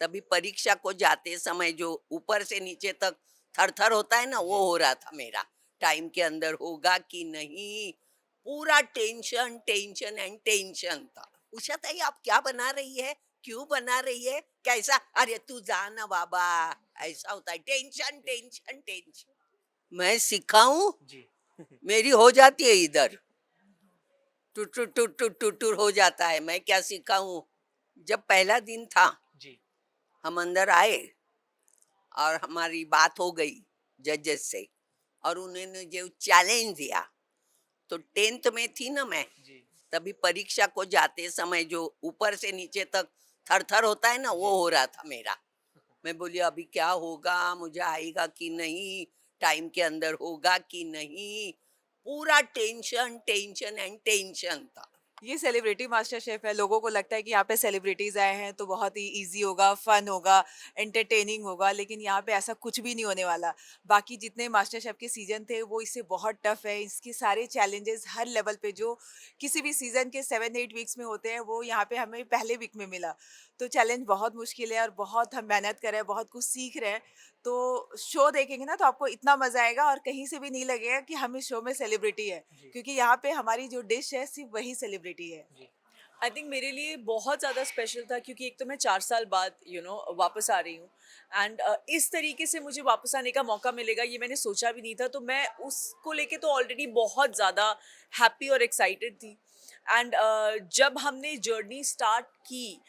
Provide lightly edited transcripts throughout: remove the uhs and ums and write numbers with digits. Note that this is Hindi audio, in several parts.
तभी परीक्षा को जाते समय जो ऊपर से नीचे तक थर-थर होता है ना, वो जी। हो रहा था मेरा। टाइम के अंदर होगा कि नहीं, पूरा टेंशन, टेंशन एंड टेंशन था। उषा ताई आप क्या बना रही है? क्यों बना रही है? कैसा? अरे तू जा ना बाबा, ऐसा होता है। टेंशन, जी। Tension, tension. मैं सिखाऊँ? जी। मेरी हो जाती है इधर। टुटुर, टुटुर, टुटुर हो जाता है। मैं क्या सिखाऊँ? जब पहला दिन था, जी। हम अंदर आए और हमारी बात हो गई जजेस से और उन्होंने जो चैलेंज दिया, तो 10th में थी ना मैं, जी। तभी परीक्षा को जाते समय जो ऊपर से नीचे तक थर-थर होता है ना, वो जी। हो रहा था मेरा। मैं बोली अभी क्या होगा, मुझे आएगा कि नहीं, टाइम के अंदर होगा कि नहीं, पूरा टेंशन, टेंशन एंड टेंशन था। ये सेलिब्रिटी मास्टर शेफ है। लोगों को लगता है कि यहाँ पे सेलिब्रिटीज आए हैं तो बहुत ही इजी होगा, फन होगा, एंटरटेनिंग होगा, लेकिन यहाँ पे ऐसा कुछ भी नहीं होने वाला। बाकी जितने मास्टर शेफ के सीजन थे वो इससे बहुत टफ है। इसके सारे चैलेंजेस हर लेवल पे जो किसी भी सीजन के 7-8 वीक्स में होते हैं वो यहाँ पे हमें पहले वीक में मिला। तो चैलेंज बहुत मुश्किल है और बहुत हम मेहनत कर रहे हैं, बहुत कुछ सीख रहे हैं। तो शो देखेंगे ना तो आपको इतना मजा आएगा और कहीं से भी नहीं लगेगा कि हम इस शो में सेलिब्रिटी है, जी। क्योंकि यहाँ पे हमारी जो डिश है सिर्फ वही सेलिब्रिटी है। जी। आई थिंक मेरे लिए बहुत ज़्यादा स्पेशल था क्योंकि एक तो मैं 4 साल बाद वापस आ रही हूँ एंड इस तरीके से मुझे वापस आने का मौका मिलेगा ये मैंने सोचा भी नहीं था, तो मैं उसको लेके तो ऑलरेडी बहुत ज़्यादा हैप्पी और एक्साइटेड थी। एंड जब हमने जर्नी स्टार्ट की,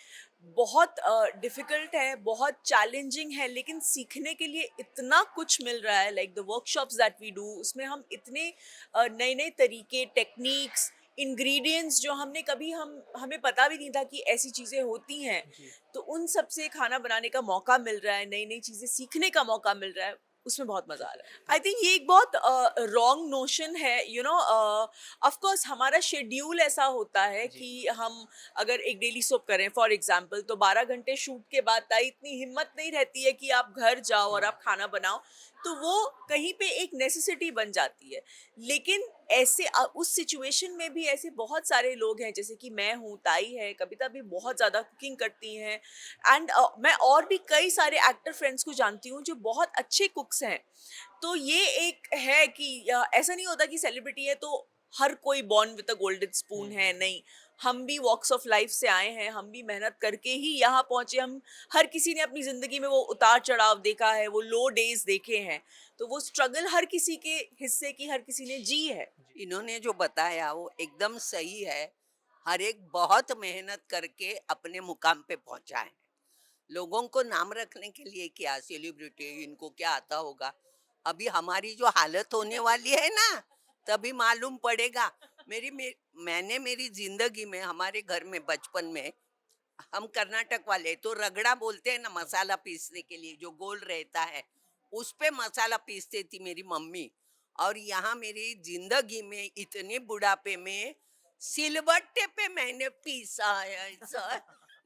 बहुत डिफ़िकल्ट है, बहुत चैलेंजिंग है, लेकिन सीखने के लिए इतना कुछ मिल रहा है। Like the workshops that we do, उसमें हम इतने नए नए तरीके, टेक्निक्स, इंग्रेडिएंट्स जो हमने कभी हमें पता भी नहीं था कि ऐसी चीज़ें होती हैं, जी। तो उन सब से खाना बनाने का मौका मिल रहा है, नई नई चीज़ें सीखने का मौका मिल रहा है, उसमें बहुत मज़ा आ रहा है। आई थिंक ये एक बहुत रॉन्ग नोशन है, ऑफ कोर्स हमारा शेड्यूल ऐसा होता है जी। कि हम अगर एक डेली सोप करें फॉर एग्जांपल, तो 12 घंटे शूट के बाद ताई इतनी हिम्मत नहीं रहती है कि आप घर जाओ और हुँ। आप खाना बनाओ, तो वो कहीं पे एक नेसेसिटी बन जाती है। लेकिन ऐसे उस सिचुएशन में भी ऐसे बहुत सारे लोग हैं, जैसे कि मैं हूँ, ताई है, कविता भी बहुत ज़्यादा कुकिंग करती हैं एंड मैं और भी कई सारे एक्टर फ्रेंड्स को जानती हूँ जो बहुत अच्छे कुक्स हैं। तो ये एक है कि ऐसा नहीं होता कि सेलिब्रिटी है तो हर कोई बॉर्न विद अ गोल्डन हुँ, स्पून हुँ, है, हुँ। नहीं। हम भी वॉक्स ऑफ लाइफ से आए हैं, हम भी मेहनत करके ही यहाँ पहुंचे। हम हर किसी ने अपनी जिंदगी में वो उतार चढ़ाव देखा है, वो लो डेज देखे हैं, तो वो स्ट्रगल हर किसी के हिस्से की हर किसी ने जी है। जी। इन्होंने जो बताया वो एकदम सही है। हर एक बहुत मेहनत करके अपने मुकाम पे पहुंचा है। लोगों को नाम रखने के लिए क्या सेलिब्रिटी, इनको क्या आता होगा। अभी हमारी जो हालत होने वाली है ना, तभी मालूम पड़ेगा। मैंने मेरी जिंदगी में, हमारे घर में बचपन में, हम कर्नाटक वाले तो रगड़ा बोलते हैं ना, हुँ। मसाला पीसने के लिए जो गोल रहता है, उस पे मसाला पीसती थी मेरी मम्मी। और यहाँ मेरी जिंदगी में इतने बुढ़ापे में सिलबट्टे पे मैंने पीसा है ऐसा।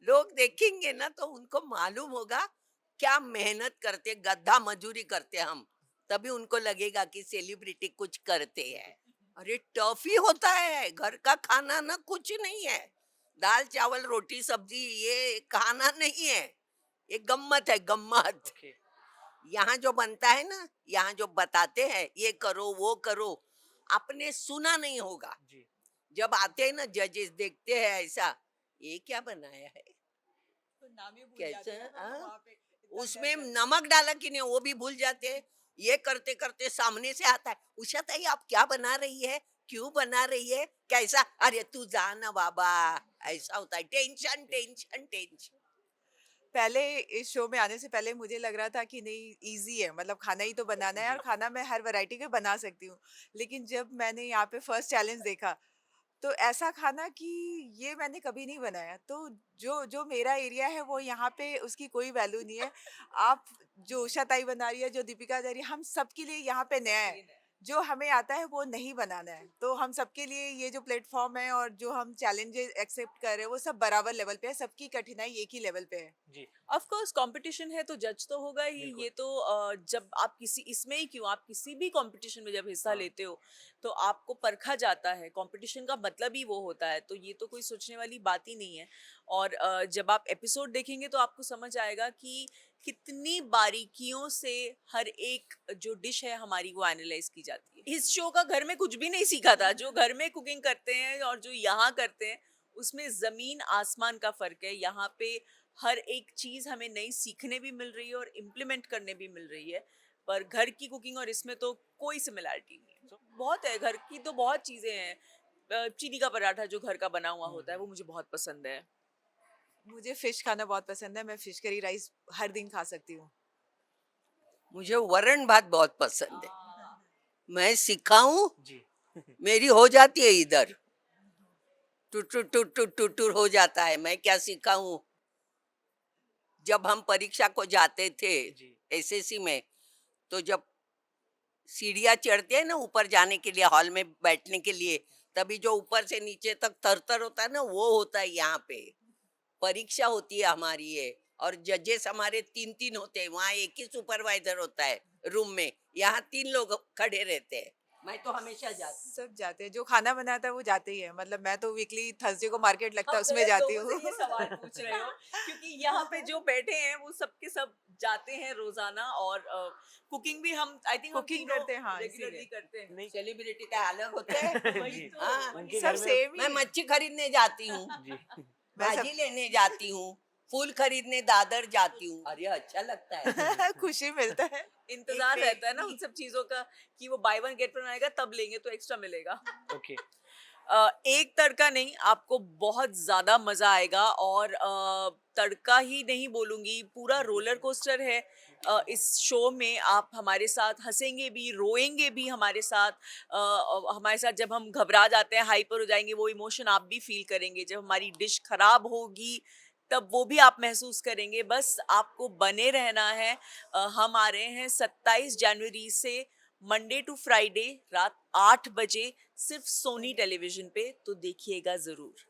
लोग देखेंगे ना तो उनको मालूम होगा क्या मेहनत करते, गद्दा मजूरी करते हम, तभी उनको लगेगा कि सेलिब्रिटी कुछ करते हैं। अरे टफ ही होता है, घर का खाना ना कुछ नहीं है। दाल चावल रोटी सब्जी ये खाना नहीं है, ये गम्मत है, गम्मत। ओके। यहाँ जो बनता है ना, यहाँ जो बताते हैं ये करो वो करो, आपने सुना नहीं होगा। जी। जब आते हैं ना जजेस, देखते हैं ऐसा, ये क्या बनाया है, तो नाम ही भूल कैसे, जाते हैं ना, हाँ? वहाँ पे इतना उसमें डर-डर के। नमक डाला कि नहीं वो भी भूल जाते हैं। ये करते करते सामने से आता है, उषा ताई आप क्या बना रही है, क्यों बना रही है, कैसा? अरे तू जा ना बाबा, ऐसा होता है। टेंशन, जी। Tension, tension. पहले इस शो में आने से पहले मुझे लग रहा था कि नहीं, ईज़ी है, मतलब खाना ही तो बनाना है और जी। खाना मैं हर वैरायटी का बना सकती हूँ। लेकिन जब मैंने यहाँ पे फर्स्ट चैलेंज देखा, तो ऐसा खाना कि ये मैंने कभी नहीं बनाया। तो जो जो मेरा एरिया है वो यहाँ पे उसकी कोई वैल्यू नहीं है। आप जो उषा ताई बना रही है, जो दीपिका बना रही है, हम सबके लिए यहाँ पे नया है। जो हमें आता है वो नहीं बनाना है। तो हम सबके लिए ये जो प्लेटफ़ॉर्म है और जो हम चैलेंजेस एक्सेप्ट कर रहे हैं वो सब बराबर लेवल पे है। सबकी कठिनाई एक ही लेवल पे है। जी। ऑफ कोर्स कंपटीशन है तो जज तो होगा ही। बिल्कुल। ये तो जब आप किसी इसमें ही क्यों, आप किसी भी कंपटीशन में जब हिस्सा हाँ। लेते हो तो आपको परखा जाता है। कंपटीशन का मतलब ही वो होता है, तो ये तो कोई सोचने वाली बात ही नहीं है। और जब आप एपिसोड देखेंगे तो आपको समझ आएगा कि कितनी बारीकियों से हर एक जो डिश है हमारी वो एनालाइज की जाती है। इस शो का घर में कुछ भी नहीं सीखा था। जो घर में कुकिंग करते हैं और जो यहाँ करते हैं उसमें जमीन आसमान का फर्क है। यहाँ पे हर एक चीज हमें नई सीखने भी मिल रही है और इम्प्लीमेंट करने भी मिल रही है। पर घर की कुकिंग और इसमें तो कोई सिमिलैरिटी नहीं है। बहुत है, घर की तो बहुत चीजें हैं। चीनी का पराठा जो घर का बना हुआ होता है वो मुझे बहुत पसंद है। मुझे फिश खाना बहुत पसंद है, मैं फिश करी राइस हर दिन खा सकती हूँ। मुझे वरण भात बहुत पसंद है। मैं सिखाऊं, जी। मेरी हो जाती है इधर, टुटुर टुटुर टुटुर हो जाता है। मैं क्या सिखाऊं। जब हम परीक्षा को जाते थे जी। एसएससी में, तो जब सीढ़ियाँ चढ़ते हैं ना ऊपर जाने के लिए, हॉल में बैठने के लिए, तभी जो ऊपर से नीचे तक थरथर होता है ना, वो होता है यहाँ पे। परीक्षा होती है हमारी ये, और जजेस हमारे 3-3 होते हैं। वहाँ एक ही सुपरवाइजर होता है रूम में, यहाँ 3 लोग खड़े रहते हैं। मैं तो हमेशा जाती हूँ। सब जाते हैं, जो खाना बनाता है वो जाते ही है। मतलब मैं तो वीकली थर्सडे को मार्केट लगता है आप उसमें गलत जाती लोगों हूँ। से ये सवाल पूछ रहे हो क्योंकि यहाँ पे जो बैठे हैं वो सबके सब जाते हैं रोजाना। और कुकिंग भी हम आई थिंक हम कुकिंग तीनों करते हैं, हाँ, रेगुलरली इसीलिए। करते हैं। नहीं। सेलिब्रिटी का अलग होते हैं। वही जी। तो हाँ, वही उनके सब घर में सेम ही मैं है। मच्छी खरीदने जाती हूँ, जी। मैं सब भाजी लेने जाती हूँ, फूल खरीदने दादर जाती हूँ। अरे अच्छा लगता है। खुशी मिलता है। इंतजार एक रहता है ना पे उन सब चीजों का कि वो बाय वन गेट वन आएगा तब लेंगे तो एक्स्ट्रा मिलेगा। ओके। एक तड़का नहीं, आपको बहुत ज्यादा मजा आएगा। और तड़का ही नहीं बोलूंगी, पूरा रोलर कोस्टर है। इस शो में आप हमारे साथ हंसेंगे भी, रोएंगे भी हमारे साथ। हमारे साथ जब हम घबरा जाते हैं, हाइपर हो जाएंगे, वो इमोशन आप भी फील करेंगे। जब हमारी डिश खराब होगी तब वो भी आप महसूस करेंगे। बस आपको बने रहना है। हम आ रहे हैं 27 जनवरी से मंडे टू फ्राइडे रात 8 बजे सिर्फ सोनी टेलीविजन पे, तो देखिएगा जरूर।